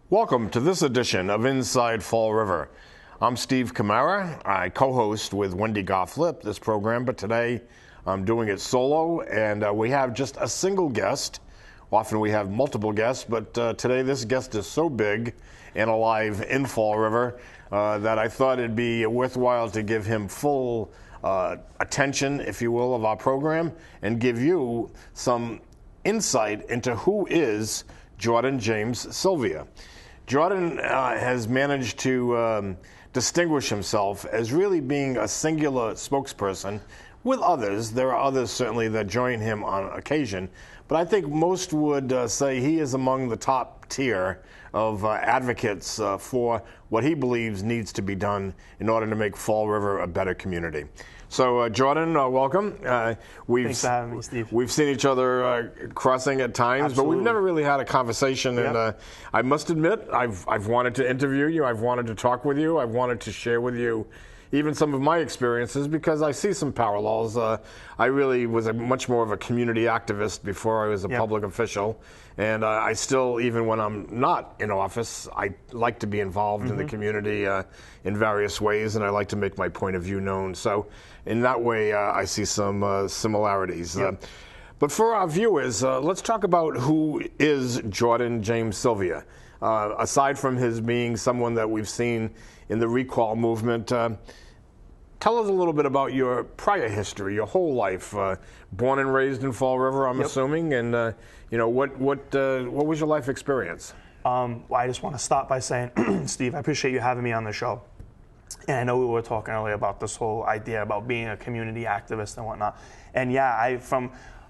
Welcome to this edition of Inside Fall River. I'm Steve Camara. I co-host with Wendy Gofflip this program, but today I'm doing it solo, and we have just a single guest. Often we have multiple guests, but today this guest is so big and alive in Fall River that I thought it'd be worthwhile to give him full attention, if you will, of our program and give you some insight into who is Jordan James Silvia. Jordan has managed to distinguish himself as really being a singular spokesperson with others. There are others certainly that join him on occasion, but I think most would say he is among the top tier of advocates for what he believes needs to be done in order to make Fall River a better community. So, Jordan, welcome. Thanks for having me, Steve. We've seen each other crossing at times, Absolutely. but we've never really had a conversation. Yep. And I must admit, I've wanted to interview you. I've wanted to talk with you. I've wanted to share with you even some of my experiences because I see some parallels. I really was much more of a community activist before I was a public official. And I still, even when I'm not in office, I like to be involved in the community in various ways, and I like to make my point of view known. So in that way, I see some similarities. Yep. But for our viewers, let's talk about who is Jordan James Silvia. Aside from his being someone that we've seen in the recall movement, tell us a little bit about your prior history, your whole life. Born and raised in Fall River, I'm assuming, and what was your life experience? Well, I just want to start by saying, Steve, I appreciate you having me on the show. And I know we were talking earlier about this whole idea about being a community activist and whatnot. And yeah,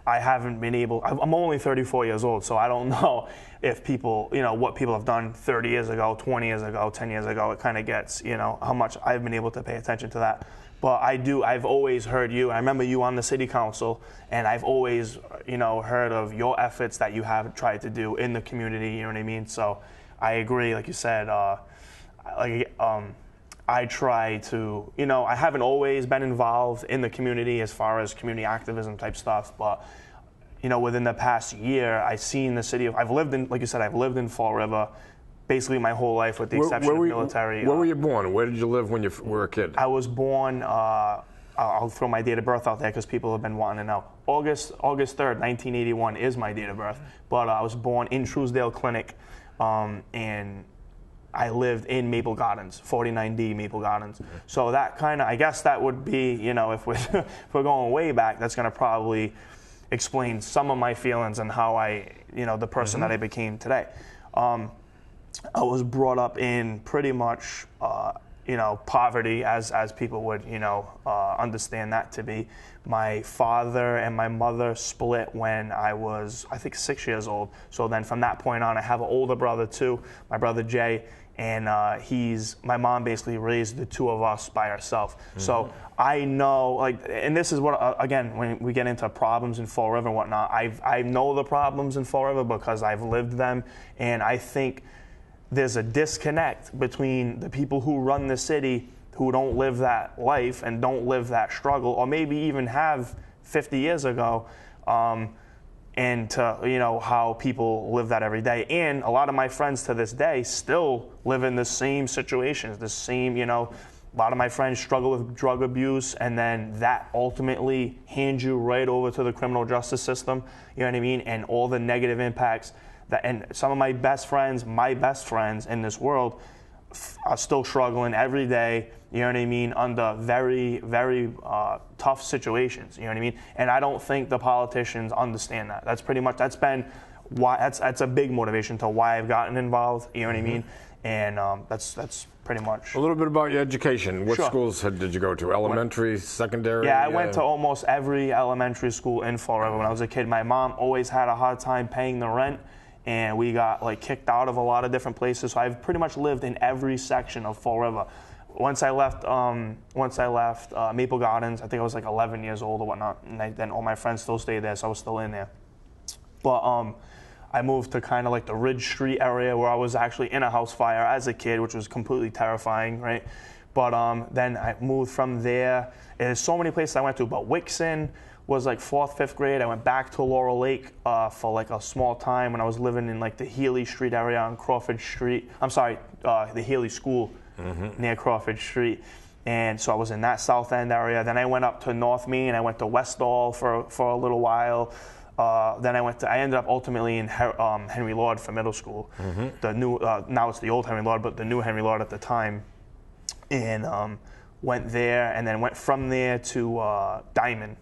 I haven't been able. I'm only 34 years old, so I don't know if people, what people have done 30 years ago, 20 years ago, 10 years ago. It kind of gets, how much I've been able to pay attention to that. But I've always heard you. I remember you on the city council, and I've always, heard of your efforts that you have tried to do in the community. You know what I mean? So I agree, like you said. I try to, I haven't always been involved in the community as far as community activism type stuff, but, within the past year, I've seen the city I've lived in Fall River basically my whole life with the exception of military. Where were you born? Where did you live when you were a kid? I was born, I'll throw my date of birth out there because people have been wanting to know. August 3rd, 1981 is my date of birth, but I was born in Truesdale Clinic, and I lived in Maple Gardens, 49D Maple Gardens. So that I guess that would be, if we're going way back, that's going to probably explain some of my feelings and how the person that I became today. I was brought up in pretty much, poverty as people would, understand that to be. My father and my mother split when I was, I think, 6 years old. So then from that point on, I have an older brother too, my brother Jay. And my mom basically raised the two of us by herself. So I know, and this is what, again, when we get into problems in Fall River and whatnot, I know the problems in Fall River because I've lived them. And I think there's a disconnect between the people who run the city who don't live that life and don't live that struggle, or maybe even have 50 years ago, and to how people live that every day. And a lot of my friends to this day still live in the same situations, the same, a lot of my friends struggle with drug abuse, and then that ultimately hands you right over to the criminal justice system, you know what I mean, and all the negative impacts and some of my best friends in this world are still struggling every day, you know what I mean, under very, very tough situations, you know what I mean? And I don't think the politicians understand that. That's been why that's a big motivation to why I've gotten involved. You know what I mean? And that's pretty much. A little bit about your education. What Sure. schools did you go to? Elementary, secondary? Yeah, I went to almost every elementary school in Fall River when I was a kid. My mom always had a hard time paying the rent, and we got like kicked out of a lot of different places. So I've pretty much lived in every section of Fall River. Once I left Maple Gardens, I think I was like 11 years old or whatnot, and then all my friends still stayed there, so I was still in there. But I moved to kind of like the Ridge Street area where I was actually in a house fire as a kid, which was completely terrifying, right? But then I moved from there. There's so many places I went to, but Wixon was like 4th, 5th grade. I went back to Laurel Lake for like a small time when I was living in like the Healy Street area on Crawford Street. I'm sorry, the Healy School near Crawford Street. And so I was in that South End area. Then I went up to North Main. I went to Westall for a little while. Then I ended up ultimately in Henry Lord for middle school. The new, now it's the old Henry Lord, but the new Henry Lord at the time. And went there, and then went from there to Diamond.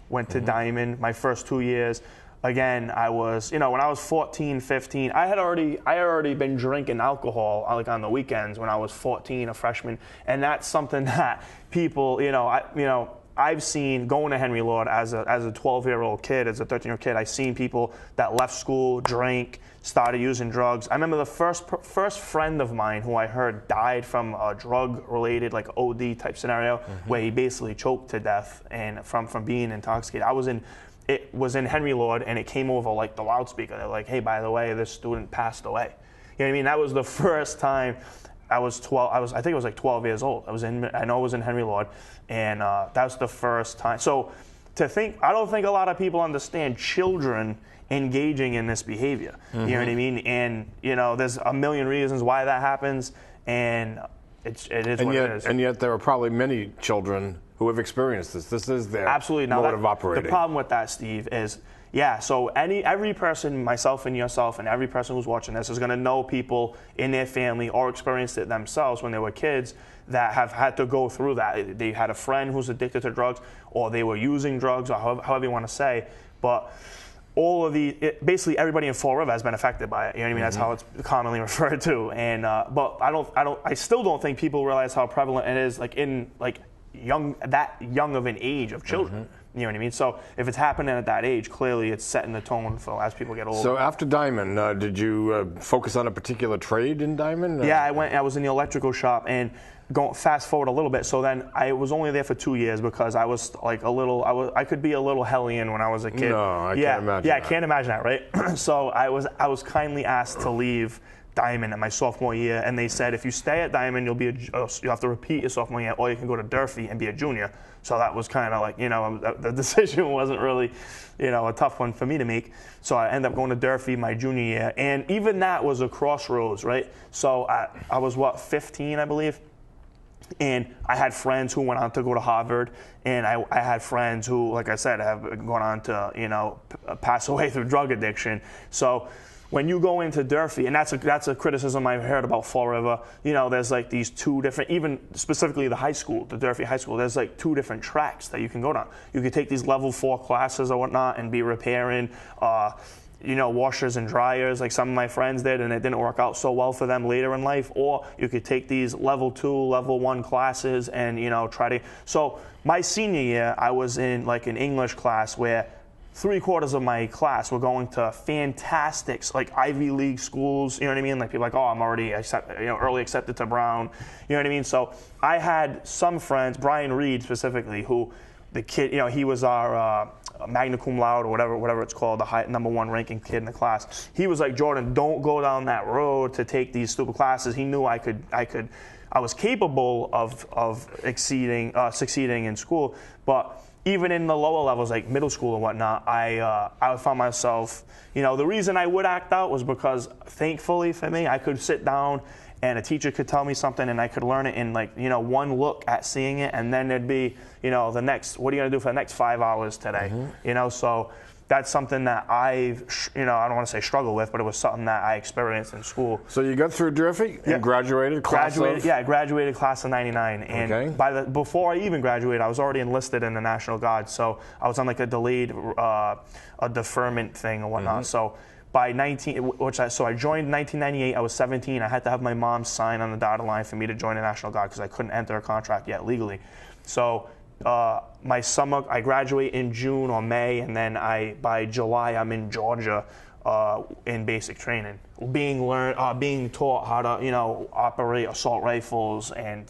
Went to Diamond my first 2 years. Again, I was, when I was 14, 15, I had already been drinking alcohol like on the weekends when I was 14, a freshman, and that's something that people, I've seen going to Henry Lord as a 12-year-old kid, as a 13-year-old kid. I've seen people that left school, drank, started using drugs. I remember the first friend of mine who I heard died from a drug-related, like OD type scenario, where he basically choked to death and from being intoxicated. It was in Henry Lord, and it came over like the loudspeaker. They're like, "Hey, by the way, this student passed away." You know what I mean? That was the first time. I was 12. I think I was like 12 years old. I know it was in Henry Lord, and that was the first time. So I don't think a lot of people understand children engaging in this behavior. You know what I mean? And there's a million reasons why that happens, and it is what it is. And yet there are probably many children who have experienced this. This is their mode of operating. The problem with that, Steve, is so every person, myself and yourself, and every person who's watching this is going to know people in their family or experienced it themselves when they were kids that have had to go through that. They had a friend who's addicted to drugs, or they were using drugs, or however you want to say. But basically everybody in Fall River has been affected by it. You know what I mean? That's how it's commonly referred to. And but I still don't think people realize how prevalent it is, like in like young of an age of children. You know what I mean? So if it's happening at that age, clearly it's setting the tone for as people get older. So after Diamond, did you focus on a particular trade in Diamond? Yeah, I was in the electrical shop, and fast forward a little bit. So then I was only there for 2 years because I was like I could be a little hellion when I was a kid. No, I can't imagine that. I can't imagine that, right? So I was kindly asked to leave Diamond in my sophomore year, and they said if you stay at Diamond, you'll have to repeat your sophomore year, or you can go to Durfee and be a junior. So that was kind of like, the decision wasn't really, a tough one for me to make. So I ended up going to Durfee my junior year, and even that was a crossroads, right? So I was 15, I believe. And I had friends who went on to go to Harvard, and I had friends who, like I said, have gone on to, pass away through drug addiction. So when you go into Durfee, and that's a criticism I've heard about Fall River, there's like these two different, even specifically the high school, the Durfee High School, there's like two different tracks that you can go down. You could take these level 4 classes or whatnot and be repairing, washers and dryers, like some of my friends did, and it didn't work out so well for them later in life. Or you could take these level 2, level 1 classes and, try to. So my senior year, I was in like an English class where 3/4 of my class were going to fantastic, like Ivy League schools. You know what I mean? Like people like, I'm already early accepted to Brown. You know what I mean? So I had some friends, Brian Reed specifically, who the kid, he was our magna cum laude or whatever it's called, the #1 ranking kid in the class. He was like, Jordan, don't go down that road to take these stupid classes. He knew I was capable of succeeding in school, but even in the lower levels, like middle school and whatnot, I found myself, the reason I would act out was because, thankfully for me, I could sit down and a teacher could tell me something and I could learn it in one look at seeing it, and then there'd be, the next, what are you going to do for the next 5 hours today? So that's something that I don't want to say struggle with, but it was something that I experienced in school. So you got through Durfee and graduated? I graduated class of 99. And before I even graduated, I was already enlisted in the National Guard. So I was on like a delayed, a deferment thing or whatnot. So by 19, so I joined in 1998. I was 17. I had to have my mom sign on the dotted line for me to join the National Guard because I couldn't enter a contract yet legally. So my summer, I graduate in June or May, and then by July I'm in Georgia in basic training, being taught how to operate assault rifles and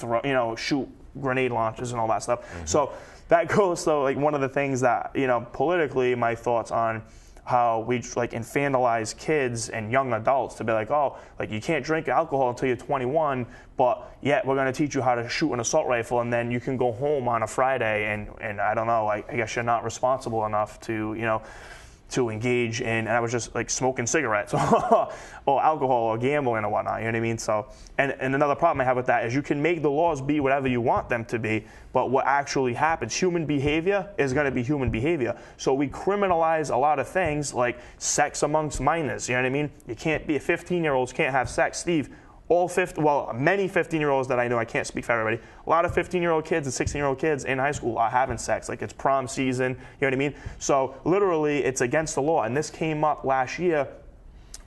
shoot grenade launchers and all that stuff. Mm-hmm. So that goes to like one of the things that politically, my thoughts on how we like infantilize kids and young adults to be like, oh, like you can't drink alcohol until you're 21, but yet we're going to teach you how to shoot an assault rifle, and then you can go home on a Friday and I don't know, I guess you're not responsible enough to engage in, and I was just like smoking cigarettes or alcohol or gambling or whatnot, you know what I mean? So, and another problem I have with that is you can make the laws be whatever you want them to be, but what actually happens, human behavior is going to be human behavior. So we criminalize a lot of things like sex amongst minors, you know what I mean? You can't be, 15-year-olds can't have sex. Steve, many 15-year-olds that I know, I can't speak for everybody, a lot of 15-year-old kids and 16-year-old kids in high school are having sex, like it's prom season, you know what I mean? So literally it's against the law, and this came up last year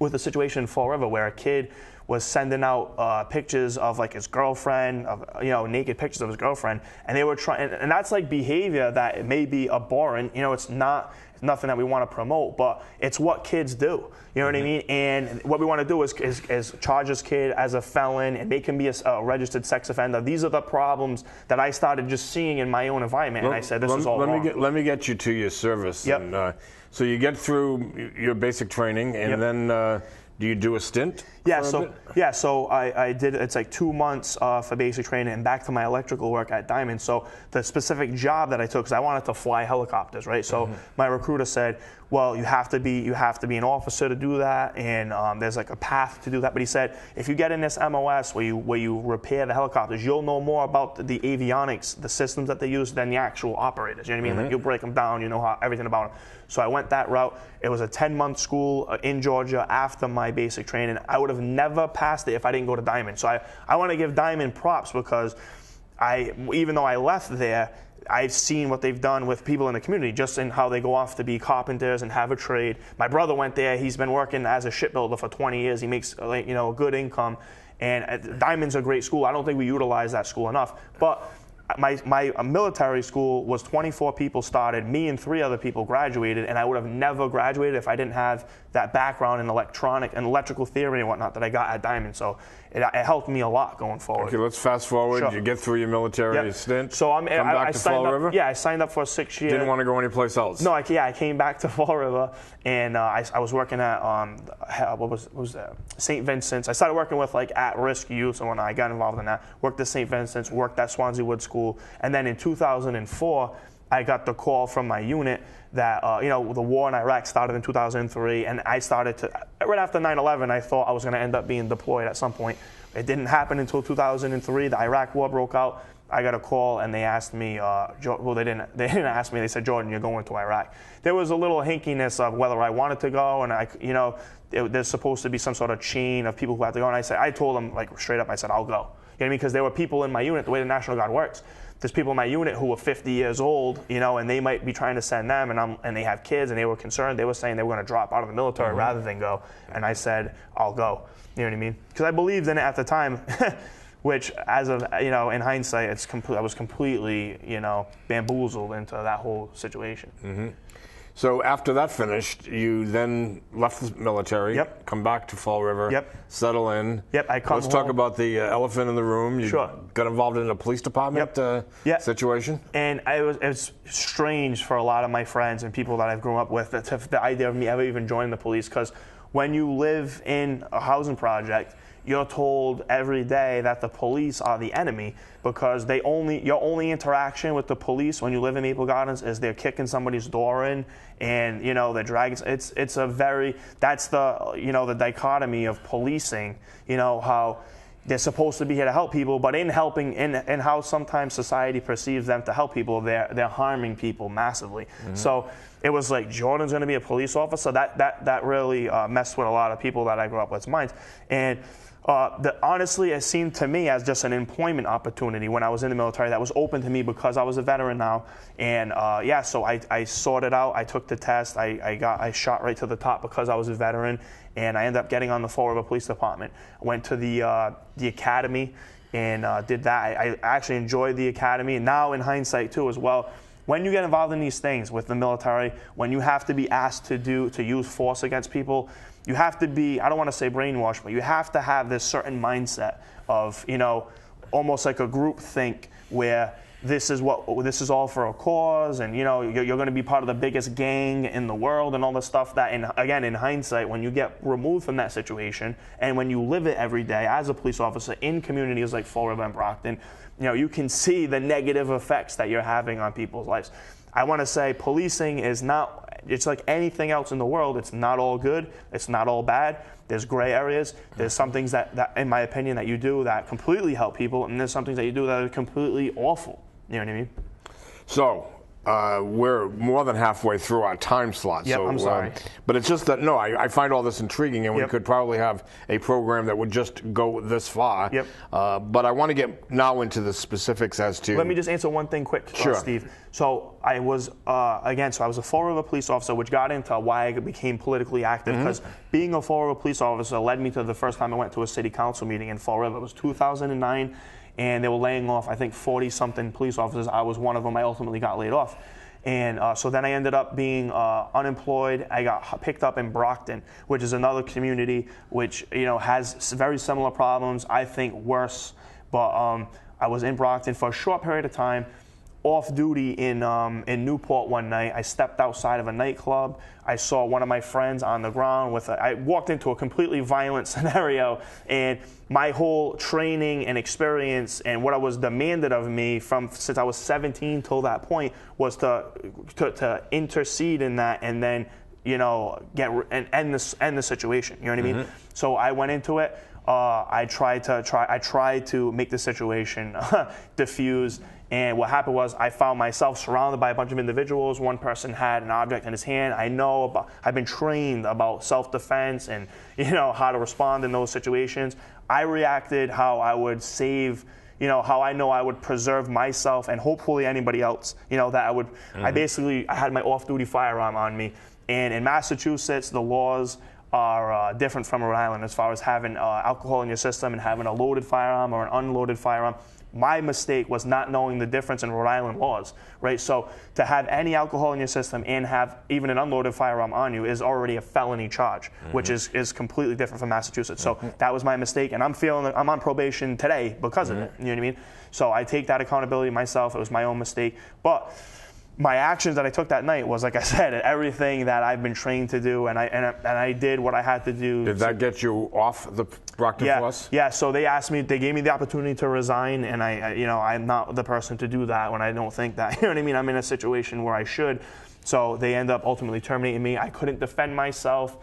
with a situation in Fall River where a kid was sending out pictures of like his girlfriend, naked pictures of his girlfriend, and they were trying, and that's like behavior that may be abhorrent, it's nothing that we want to promote, but it's what kids do. You know what I mean? And what we want to do is charge this kid as a felon and make him be a registered sex offender. These are the problems that I started just seeing in my own environment, and I said, this is all wrong. Let me get you to your service. Yep. And, so you get through your basic training, and yep. Then do you do a stint? So I did, it's like 2 months for basic training and back to my electrical work at Diamond. So the specific job that I took, because I wanted to fly helicopters, right? So my recruiter said, well, you have to be an officer to do that, and there's like a path to do that. But he said, if you get in this MOS where you repair the helicopters, you'll know more about the avionics, the systems that they use, than the actual operators. You know what I mean? Like you'll break them down, you know everything about them. So I went that route. It was a 10-month school in Georgia after my basic training. I would have never passed it if I didn't go to Diamond. So I want to give Diamond props because even though I left there, I've seen what they've done with people in the community, just in how they go off to be carpenters and have a trade. My brother went there. He's been working as a shipbuilder for 20 years. He makes a good income. And Diamond's a great school. I don't think we utilize that school enough. But my military school was 24 people started. Me and 3 other people graduated, and I would have never graduated if I didn't have that background in electronic and electrical theory and whatnot that I got at Diamond. So it helped me a lot going forward. Okay, let's fast forward. Sure. You get through your military stint. So come back to Fall River? Yeah, I signed up for a 6-year. Didn't want to go anyplace else? No, I came back to Fall River, and I was working at what was that? St. Vincent's. I started working with like at-risk youth, and when I got involved in that, worked at St. Vincent's, worked at Swansea Wood School, and then in 2004, I got the call from my unit that the war in Iraq started in 2003, and I started to right after 9/11. I thought I was going to end up being deployed at some point. It didn't happen until 2003. The Iraq War broke out. I got a call, and they asked me. They didn't ask me. They said, "Jordan, you're going to Iraq." There was a little hinkiness of whether I wanted to go, and there's supposed to be some sort of chain of people who have to go. And I told them like straight up, I said, "I'll go." You know what I mean? Because there were people in my unit. The way the National Guard works, there's people in my unit who were 50 years old, and they might be trying to send them, and they have kids, and they were concerned. They were saying they were going to drop out of the military rather than go. And I said, "I'll go." You know what I mean? Because I believed in it at the time. Which, as of in hindsight, I was completely bamboozled into that whole situation. Mm-hmm. So after that finished, you then left the military. Yep. Come back to Fall River. Yep. Settle in. Yep. Let's talk about the elephant in the room. You Sure. got involved in a police department situation. And it was strange for a lot of my friends and people that I've grown up with the idea of me ever even joining the police, because when you live in a housing project, you're told every day that the police are the enemy, because your only interaction with the police when you live in Maple Gardens is they're kicking somebody's door in, and they're dragging. That's the dichotomy of policing. How they're supposed to be here to help people, but in helping, and how sometimes society perceives them to help people, they're harming people massively. Mm-hmm. So it was like, Jordan's going to be a police officer. That really messed with a lot of people that I grew up with's minds. And Honestly, it seemed to me as just an employment opportunity when I was in the military that was open to me because I was a veteran now. And yeah, so I sorted out. I took the test. I shot right to the top because I was a veteran, and I ended up getting on the Fall River Police Department. I went to the academy and did that. I actually enjoyed the academy, and now in hindsight too as well. When you get involved in these things with the military, when you have to be asked to use force against people, you have to be, I don't want to say brainwashed, but you have to have this certain mindset of, almost like a group think where this is all for a cause, and you're going to be part of the biggest gang in the world and all this stuff that, again, in hindsight, when you get removed from that situation and when you live it every day as a police officer in communities like Fall River and Brockton, you can see the negative effects that you're having on people's lives. I want to say policing is not, it's like anything else in the world. It's not all good. It's not all bad. There's gray areas. There's some things that, in my opinion, that you do that completely help people, and there's some things that you do that are completely awful. You know what I mean? So we're more than halfway through our time slot. Yep, so, I'm sorry. But it's just that, I find all this intriguing, and we could probably have a program that would just go this far. Yep. But I want to get now into the specifics as to... Let me just answer one thing quick, Sure. Steve. So I was, I was a Fall River police officer, which got into why I became politically active, because being a Fall River police officer led me to the first time I went to a city council meeting in Fall River. It was 2009. And they were laying off, I think, 40-something police officers. I was one of them. I ultimately got laid off. And so then I ended up being unemployed. I got picked up in Brockton, which is another community which, has very similar problems, I think worse. But I was in Brockton for a short period of time, off duty in Newport one night. I stepped outside of a nightclub. I saw one of my friends on the ground I walked into a completely violent scenario, and my whole training and experience and what was demanded of me since I was 17 till that point was to intercede in that, and then end the situation. You know what I mean? So I went into it. I tried to make the situation diffuse. And what happened was I found myself surrounded by a bunch of individuals. One person had an object in his hand. I've been trained about self-defense and how to respond in those situations. I reacted how I would save, how I know I would preserve myself and hopefully anybody else. That I would. I had my off-duty firearm on me. And in Massachusetts, the laws are different from Rhode Island as far as having alcohol in your system and having a loaded firearm or an unloaded firearm. My mistake was not knowing the difference in Rhode Island laws, right? So to have any alcohol in your system and have even an unloaded firearm on you is already a felony charge, which is completely different from Massachusetts. So that was my mistake, and I'm on probation today because of it. You know what I mean? So I take that accountability myself. It was my own mistake, but my actions that I took that night was, like I said, everything that I've been trained to do, and I did what I had to do. Did that get you off the Brockton force? Yeah. So they gave me the opportunity to resign, and I'm not the person to do that when I don't think that. You know what I mean? I'm in a situation where I should. So they end up ultimately terminating me. I couldn't defend myself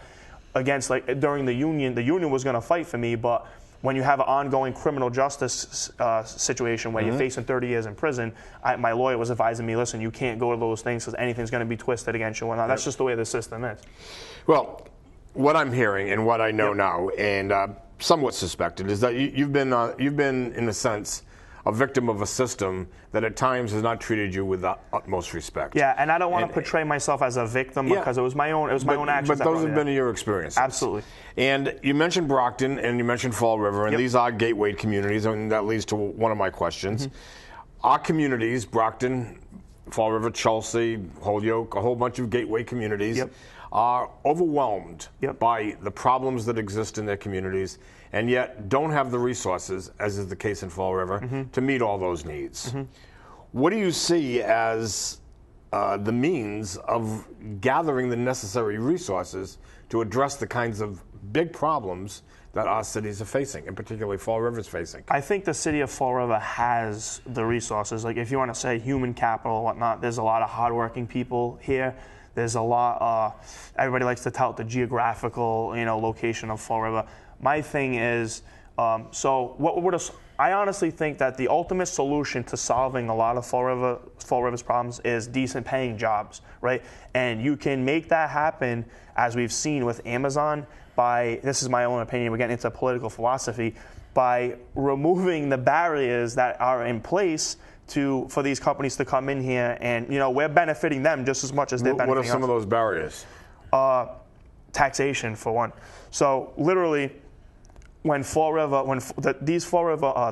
against during the union. The union was going to fight for me, but when you have an ongoing criminal justice situation where you're facing 30 years in prison, my lawyer was advising me, listen, you can't go to those things because anything's going to be twisted against you and whatnot. That's just the way the system is. Well, what I'm hearing and what I know now, and somewhat suspected, is that you've been, in a sense, a victim of a system that at times has not treated you with the utmost respect. Yeah, and I don't want to portray myself as a victim because it was my own actions. But those have been your experiences. Absolutely. And you mentioned Brockton and you mentioned Fall River, and these are gateway communities, and that leads to one of my questions. Our communities, Brockton, Fall River, Chelsea, Holyoke, a whole bunch of gateway communities, are overwhelmed by the problems that exist in their communities, and yet don't have the resources, as is the case in Fall River, to meet all those needs. What do you see as the means of gathering the necessary resources to address the kinds of big problems that our cities are facing, and particularly Fall River is facing? I think the city of Fall River has the resources. Like, if you want to say human capital and whatnot, there's a lot of hardworking people here. There's a lot, everybody likes to tout the geographical, location of Fall River. My thing is, so what I honestly think that the ultimate solution to solving a lot of Fall River's problems is decent paying jobs, right? And you can make that happen, as we've seen with Amazon, by, this is my own opinion, we're getting into political philosophy, by removing the barriers that are in place for these companies to come in here, and we're benefiting them just as much as they're benefiting us. What are some of those barriers? Taxation, for one. So literally, when these Fall River,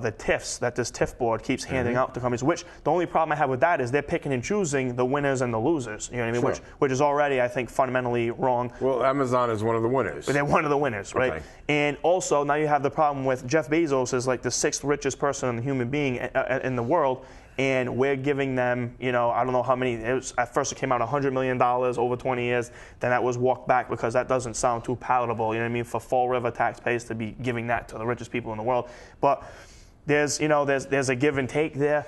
the TIFs that this TIF board keeps handing out to companies, which the only problem I have with that is they're picking and choosing the winners and the losers. You know what I mean? Sure. Which is already, I think, fundamentally wrong. Well, Amazon is one of the winners. They're one of the winners, right? Okay. And also now you have the problem with Jeff Bezos is like the 6th richest person, human being in the world. And we're giving them, I don't know how many, at first it came out $100 million over 20 years, then that was walked back because that doesn't sound too palatable, you know what I mean, for Fall River taxpayers to be giving that to the richest people in the world. But there's a give and take there.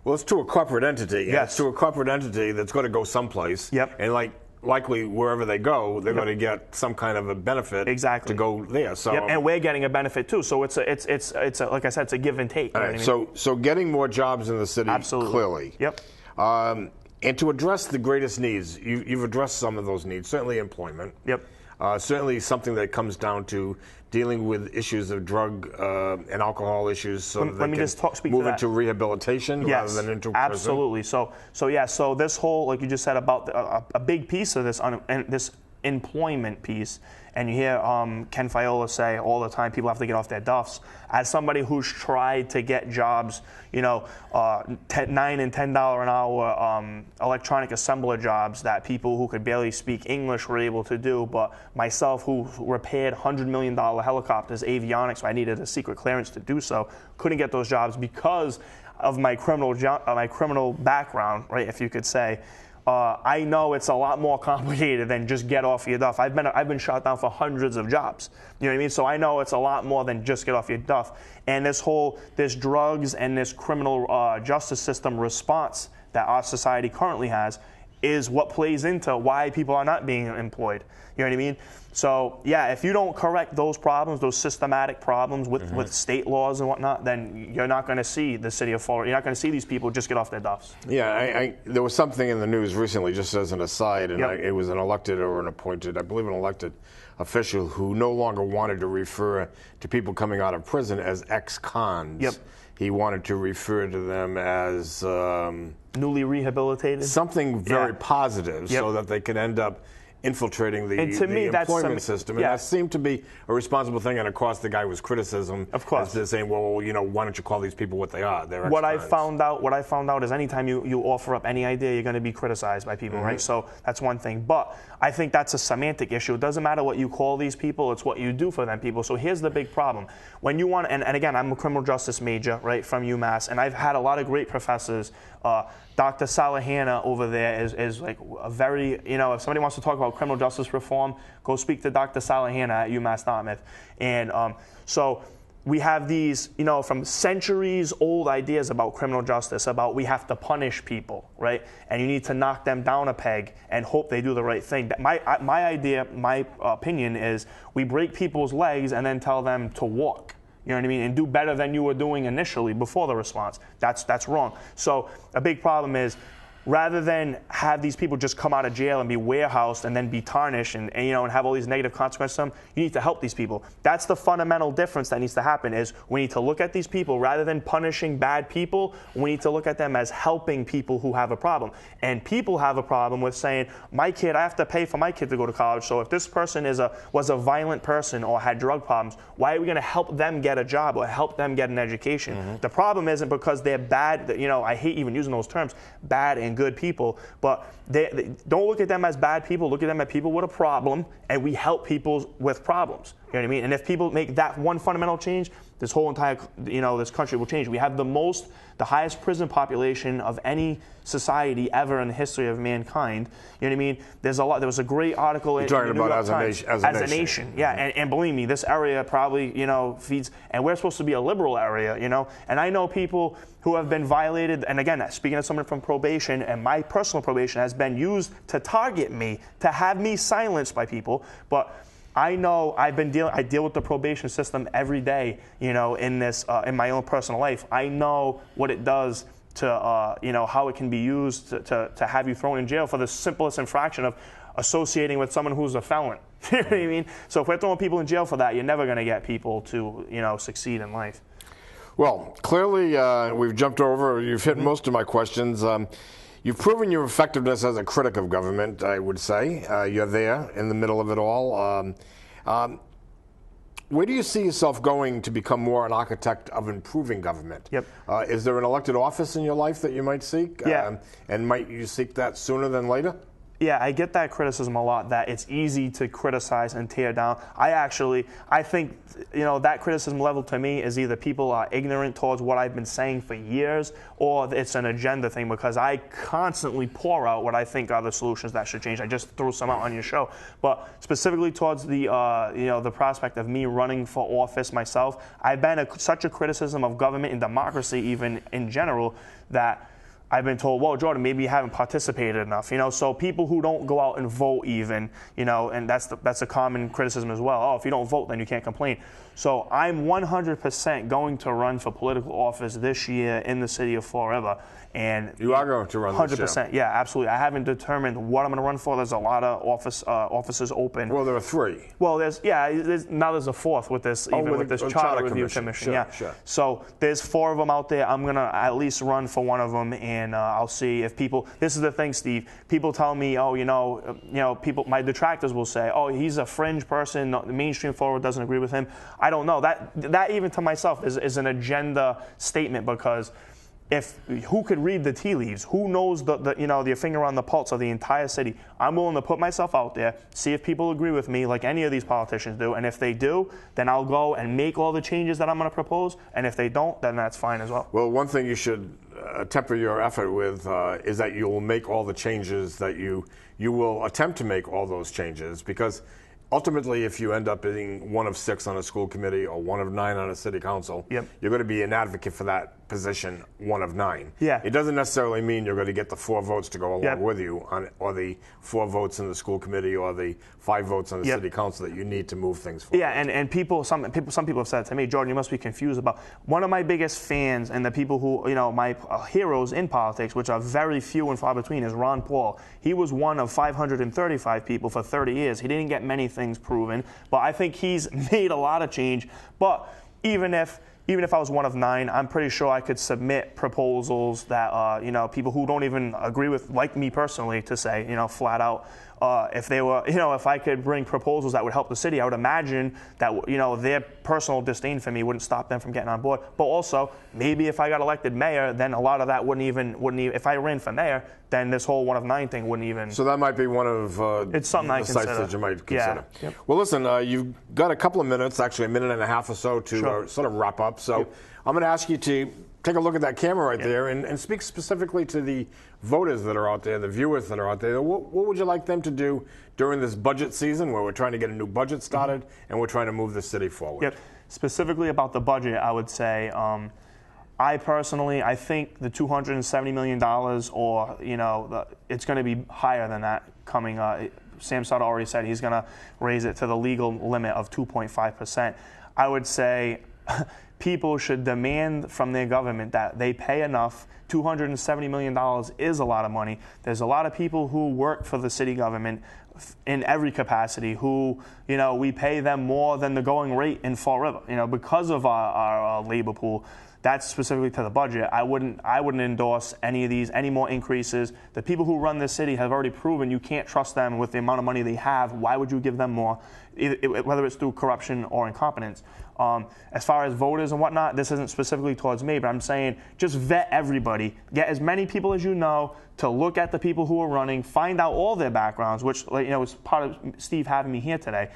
Well, it's to a corporate entity. Yes. It's to a corporate entity that's going to go someplace. Yep. And likely wherever they go, they're going to get some kind of a benefit to go there. So, and we're getting a benefit too. So it's like I said, it's a give and take. All right. So getting more jobs in the city, absolutely, clearly. Yep. And to address the greatest needs, you've addressed some of those needs. Certainly employment. Yep. Certainly something that comes down to dealing with issues of drug and alcohol issues, so let me just speak move to that. into rehabilitation rather than into prison. Absolutely. So this whole, like you just said about a big piece of this this employment piece, and you hear Ken Fiola say all the time, people have to get off their duffs. As somebody who's tried to get jobs, $9 and $10 an hour electronic assembler jobs that people who could barely speak English were able to do, but myself, who repaired $100 million helicopters, avionics, so I needed a secret clearance to do so, couldn't get those jobs because of my criminal background, right? If you could say. I know it's a lot more complicated than just get off your duff. I've been shot down for hundreds of jobs. You know what I mean? So I know it's a lot more than just get off your duff. And this drugs and this criminal justice system response that our society currently has is what plays into why people are not being employed. You know what I mean? So yeah, if you don't correct those problems, those systematic problems with state laws and whatnot, then you're not going to see the city of Fall River. You're not going to see these people just get off their duffs. Yeah, there was something in the news recently, just as an aside, and it was an elected or an appointed, I believe an elected official who no longer wanted to refer to people coming out of prison as ex-cons. Yep. He wanted to refer to them as newly rehabilitated. Something very positive, so that they could end up infiltrating the employment system. And that seemed to be a responsible thing. And of course, the guy was criticism. Of course. As saying, well, why don't you call these people what they are? They're what I found out is anytime you offer up any idea, you're going to be criticized by people, right? So that's one thing. But I think that's a semantic issue. It doesn't matter what you call these people, it's what you do for them people. So here's the big problem. When you want, and again, I'm a criminal justice major, right, from UMass, and I've had a lot of great professors. Dr. Salahana over there is like a very, if somebody wants to talk about criminal justice reform, go speak to Dr. Salahana at UMass Dartmouth. And so we have these, from centuries old ideas about criminal justice, about we have to punish people, right? And you need to knock them down a peg and hope they do the right thing. My idea, my opinion is we break people's legs and then tell them to walk. You know what I mean? And do better than you were doing initially before the response. That's wrong. So a big problem is, rather than have these people just come out of jail and be warehoused and then be tarnished and have all these negative consequences to them, you need to help these people. That's the fundamental difference that needs to happen, is we need to look at these people, rather than punishing bad people, we need to look at them as helping people who have a problem. And people have a problem with saying, I have to pay for my kid to go to college, so if this person was a violent person or had drug problems, why are we going to help them get a job or help them get an education? The problem isn't because they're bad, I hate even using those terms, bad and good people, but they don't look at them as bad people. Look at them as people with a problem, and we help people with problems. You know what I mean? And if people make that one fundamental change, this whole entire, this country will change. We have the highest prison population of any society ever in the history of mankind. You know what I mean? There was a great article in the New York Times. As a nation. Yeah, and believe me, this area probably, feeds, and we're supposed to be a liberal area, And I know people who have been violated, and again, speaking as someone from probation, and my personal probation has been used to target me, to have me silenced by people, but I know I deal with the probation system every day, you know, in my own personal life. I know what it does to, you know, how it can be used to have you thrown in jail for the simplest infraction of associating with someone who's a felon. You know what I mean? So if we're throwing people in jail for that, you're never going to get people to, you know, succeed in life. Well, clearly we've jumped over, you've hit most of my questions. You've proven your effectiveness as a critic of government, I would say. You're there in the middle of it all. Where do you see yourself going to become more an architect of improving government? Yep. Is there an elected office in your life that you might seek? Yeah. And might you seek that sooner than later? Yeah, I get that criticism a lot, that it's easy to criticize and tear down. I think, you know, that criticism level to me is either people are ignorant towards what I've been saying for years, or it's an agenda thing, because I constantly pour out what I think are the solutions that should change. I just threw some out on your show. But specifically towards the, you know, the prospect of me running for office myself, I've been such a criticism of government and democracy even in general that I've been told, well, Jordan, maybe you haven't participated enough, you know. So people who don't go out and vote even, you know, and that's a common criticism as well. Oh, if you don't vote, then you can't complain. So I'm 100% going to run for political office this year in the city of Fall River. And you are going to run 100%, this year? Yeah, absolutely. I haven't determined what I'm going to run for. There's a lot of offices open. Well, there are 3. Well, there's now there's a 4th with this, with this charter review commission. Sure, sure. So there's 4 of them out there. I'm going to at least run for one of them, and I'll see if people. This is the thing, Steve. People tell me, oh, you know, people. My detractors will say, oh, he's a fringe person. The mainstream forward doesn't agree with him. I don't know. That even to myself is an agenda statement, because who could read the tea leaves? Who knows the finger on the pulse of the entire city? I'm willing to put myself out there, see if people agree with me, like any of these politicians do, and if they do, then I'll go and make all the changes that I'm going to propose. And if they don't, then that's fine as well. Well, one thing you should temper your effort with is that you will make all the changes that you will attempt to make all those changes, because ultimately, if you end up being one of 6 on a school committee or one of 9 on a city council, yep, you're going to be an advocate for that position, one of 9. Yeah. It doesn't necessarily mean you're going to get the 4 votes to go along yep with you, or the 4 votes in the school committee, or the 5 votes on the yep city council that you need to move things forward. Yeah, and some people have said to me, Jordan, you must be confused about one of my biggest fans, and the people who, you know, my heroes in politics, which are very few and far between, is Ron Paul. He was one of 535 people for 30 years. He didn't get many things proven, but I think he's made a lot of change. But even if I was one of 9, I'm pretty sure I could submit proposals that, you know, people who don't even agree with, like me personally, to say, you know, flat out, if they were, you know, if I could bring proposals that would help the city, I would imagine that, you know, their personal disdain for me wouldn't stop them from getting on board. But also, maybe if I got elected mayor, then a lot of that wouldn't even, if I ran for mayor, then this whole one of 9 thing wouldn't even. So that might be one of it's something the I sites consider. that you might consider. Yeah. Yep. Well, listen, you've got a couple of minutes, actually a minute and a half or so, to sure sort of wrap up. So yep I'm going to ask you to take a look at that camera right there and speak specifically to the voters that are out there, the viewers that are out there. What would you like them to do during this budget season, where we're trying to get a new budget started and we're trying to move the city forward? Yep. Specifically about the budget, I would say, I think the $270 million, or, you know, it's going to be higher than that coming. Sam Sutter already said he's going to raise it to the legal limit of 2.5%. I would say people should demand from their government that they pay enough. $270 million is a lot of money. There's a lot of people who work for the city government in every capacity who, you know, we pay them more than the going rate in Fall River, you know, because of our labor pool. That's specifically to the budget. I wouldn't endorse any more increases. The people who run this city have already proven you can't trust them with the amount of money they have. Why would you give them more, whether it's through corruption or incompetence? As far as voters and whatnot, this isn't specifically towards me, but I'm saying just vet everybody. Get as many people as you know to look at the people who are running, find out all their backgrounds, which, you know, is part of Steve having me here today.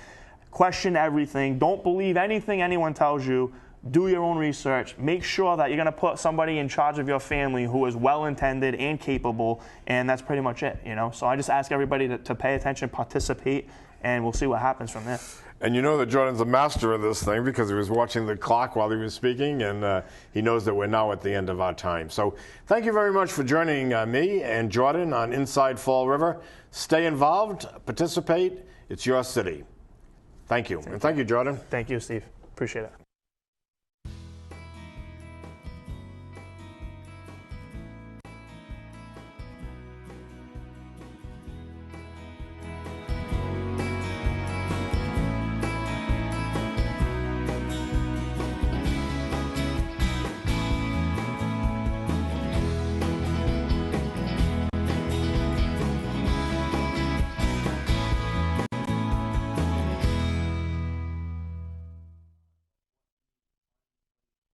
Question everything. Don't believe anything anyone tells you. Do your own research. Make sure that you're going to put somebody in charge of your family who is well-intended and capable, and that's pretty much it, you know. So I just ask everybody to pay attention, participate, and we'll see what happens from there. And you know that Jordan's a master of this thing, because he was watching the clock while he was speaking, and he knows that we're now at the end of our time. So thank you very much for joining me and Jordan on Inside Fall River. Stay involved, participate. It's your city. Thank you. And thank you, Jordan. Thank you, Steve. Appreciate it.